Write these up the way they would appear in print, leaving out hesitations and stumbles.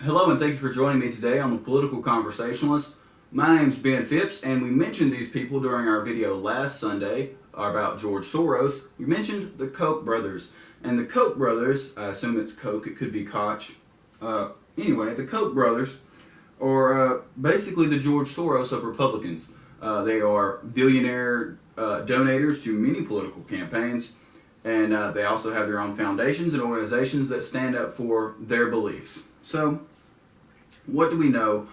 Hello and thank you for joining me today on The Political Conversationalist. My name's Ben Phipps, and we mentioned these people during our video last Sunday about George Soros. We mentioned the Koch brothers. And the Koch brothers, I assume it's Koch, it could be Koch. Anyway, the Koch brothers are basically the George Soros of Republicans. They are billionaire donators to many political campaigns, and they also have their own foundations and organizations that stand up for their beliefs. So, what do we know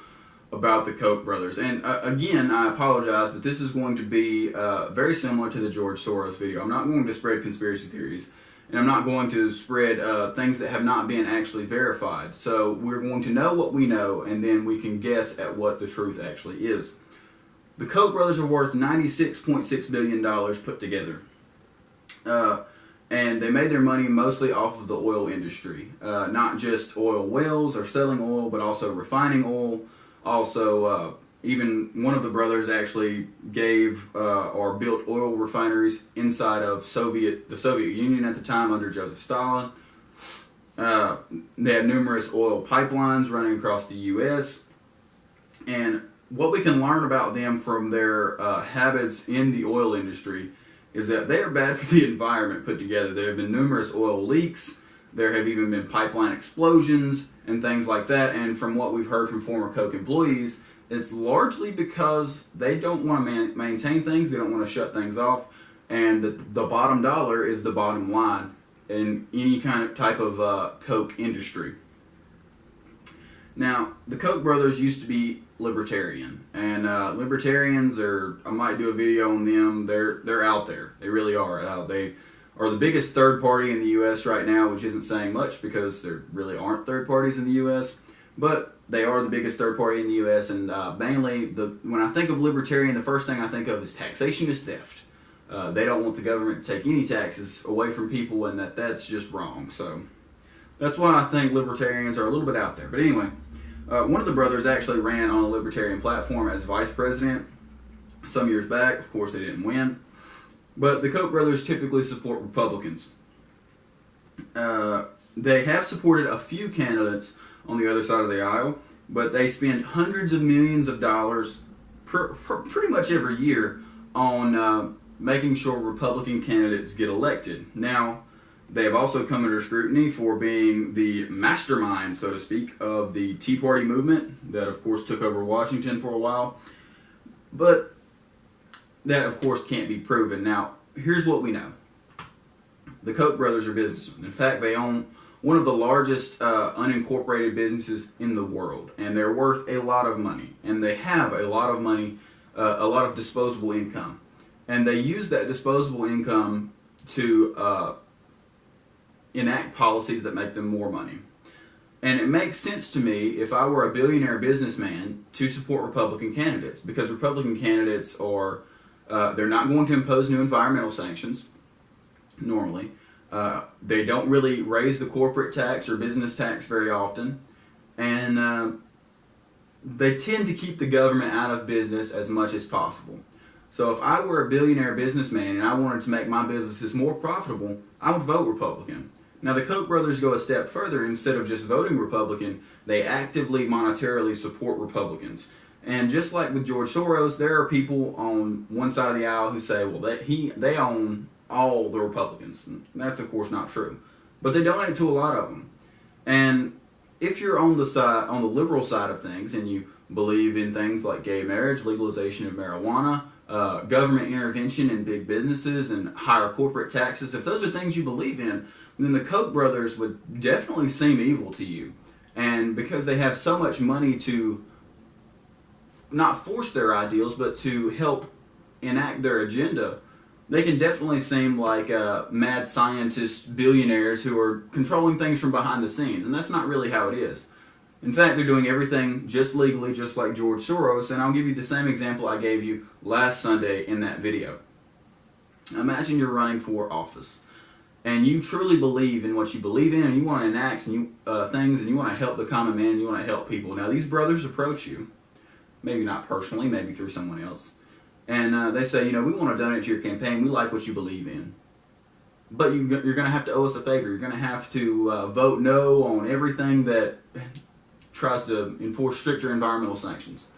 about the Koch brothers? And again, I apologize, but this is going to be very similar to the George Soros video. I'm not going to spread conspiracy theories, and I'm not going to spread things that have not been actually verified. So we're going to know what we know, and then we can guess at what the truth actually is. The Koch brothers are worth $96.6 billion put together. And they made their money mostly off of the oil industry. Not just oil wells or selling oil, but also refining oil. Also, even one of the brothers actually gave or built oil refineries inside of the Soviet Union at the time under Joseph Stalin. They had numerous oil pipelines running across the U.S. And what we can learn about them from their habits in the oil industry is that they are bad for the environment put together. There have been numerous oil leaks. There have even been pipeline explosions and things like that. And from what we've heard from former Koch employees, it's largely because they don't want to maintain things. They don't want to shut things off. And the bottom dollar is the bottom line in any kind of type of Koch industry. Now, the Koch brothers used to be libertarian, and libertarians I might do a video on them. They're out there. They really are. They are the biggest third party in the U.S. right now, which isn't saying much because there really aren't third parties in the U.S., but they are the biggest third party in the U.S., and mainly, when I think of libertarian, the first thing I think of is taxation is theft. They don't want the government to take any taxes away from people, and that's just wrong. So that's why I think libertarians are a little bit out there. But anyway, one of the brothers actually ran on a libertarian platform as vice president some years back. Of course, they didn't win. But the Koch brothers typically support Republicans. They have supported a few candidates on the other side of the aisle, but they spend hundreds of millions of dollars pretty much every year on making sure Republican candidates get elected. Now, they have also come under scrutiny for being the mastermind, so to speak, of the Tea Party movement that, of course, took over Washington for a while. But that, of course, can't be proven. Now, here's what we know. The Koch brothers are businessmen. In fact, they own one of the largest unincorporated businesses in the world, and they're worth a lot of money. And they have a lot of money, a lot of disposable income. And they use that disposable income to enact policies that make them more money. And it makes sense to me, if I were a billionaire businessman, to support Republican candidates, because Republican candidates are, they're not going to impose new environmental sanctions, normally. They don't really raise the corporate tax or business tax very often. And they tend to keep the government out of business as much as possible. So if I were a billionaire businessman and I wanted to make my businesses more profitable, I would vote Republican. Now, the Koch brothers go a step further. Instead of just voting Republican, they actively, monetarily support Republicans. And just like with George Soros, there are people on one side of the aisle who say, well, they own all the Republicans. And that's, of course, not true. But they donate to a lot of them. And if you're on the liberal side of things, and you believe in things like gay marriage, legalization of marijuana, government intervention in big businesses, and higher corporate taxes, if those are things you believe in, then the Koch brothers would definitely seem evil to you. And because they have so much money to not force their ideals, but to help enact their agenda, they can definitely seem like mad scientists, billionaires who are controlling things from behind the scenes. And that's not really how it is. In fact, they're doing everything just legally, just like George Soros. And I'll give you the same example I gave you last Sunday in that video. Imagine you're running for office, and you truly believe in what you believe in, and you want to enact things, and you want to help the common man, and you want to help people. Now, these brothers approach you, maybe not personally, maybe through someone else, and they say, we want to donate to your campaign. We like what you believe in. But you're going to have to owe us a favor. You're going to have to vote no on everything that tries to enforce stricter environmental sanctions.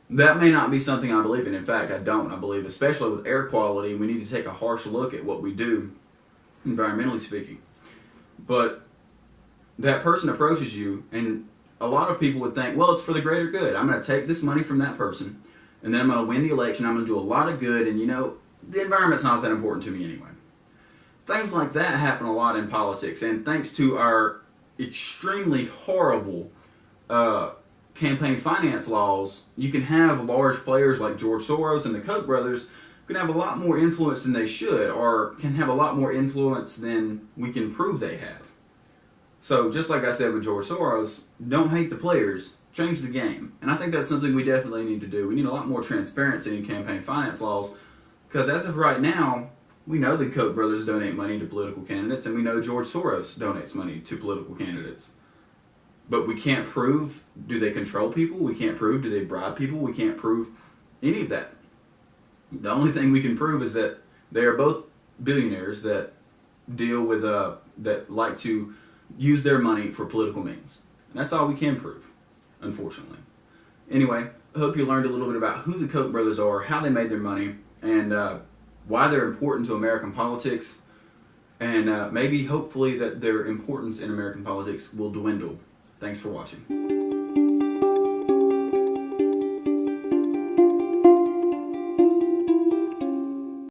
That may not be something I believe in. In fact, I don't. I believe, especially with air quality, we need to take a harsh look at what we do, environmentally speaking. But that person approaches you, and a lot of people would think, well, it's for the greater good. I'm going to take this money from that person, and then I'm going to win the election. I'm going to do a lot of good, and the environment's not that important to me anyway. Things like that happen a lot in politics, and thanks to our extremely horrible campaign finance laws, you can have large players like George Soros and the Koch brothers who can have a lot more influence than they should, or can have a lot more influence than we can prove they have. So just like I said with George Soros, don't hate the players, change the game. And I think that's something we definitely need to do. We need a lot more transparency in campaign finance laws, because as of right now, we know the Koch brothers donate money to political candidates, and we know George Soros donates money to political candidates. But we can't prove, do they control people? We can't prove, do they bribe people? We can't prove any of that. The only thing we can prove is that they are both billionaires that deal with, that like to use their money for political means. And that's all we can prove, unfortunately. Anyway, I hope you learned a little bit about who the Koch brothers are, how they made their money, and why they're important to American politics, and maybe, hopefully, that their importance in American politics will dwindle. Thanks for watching.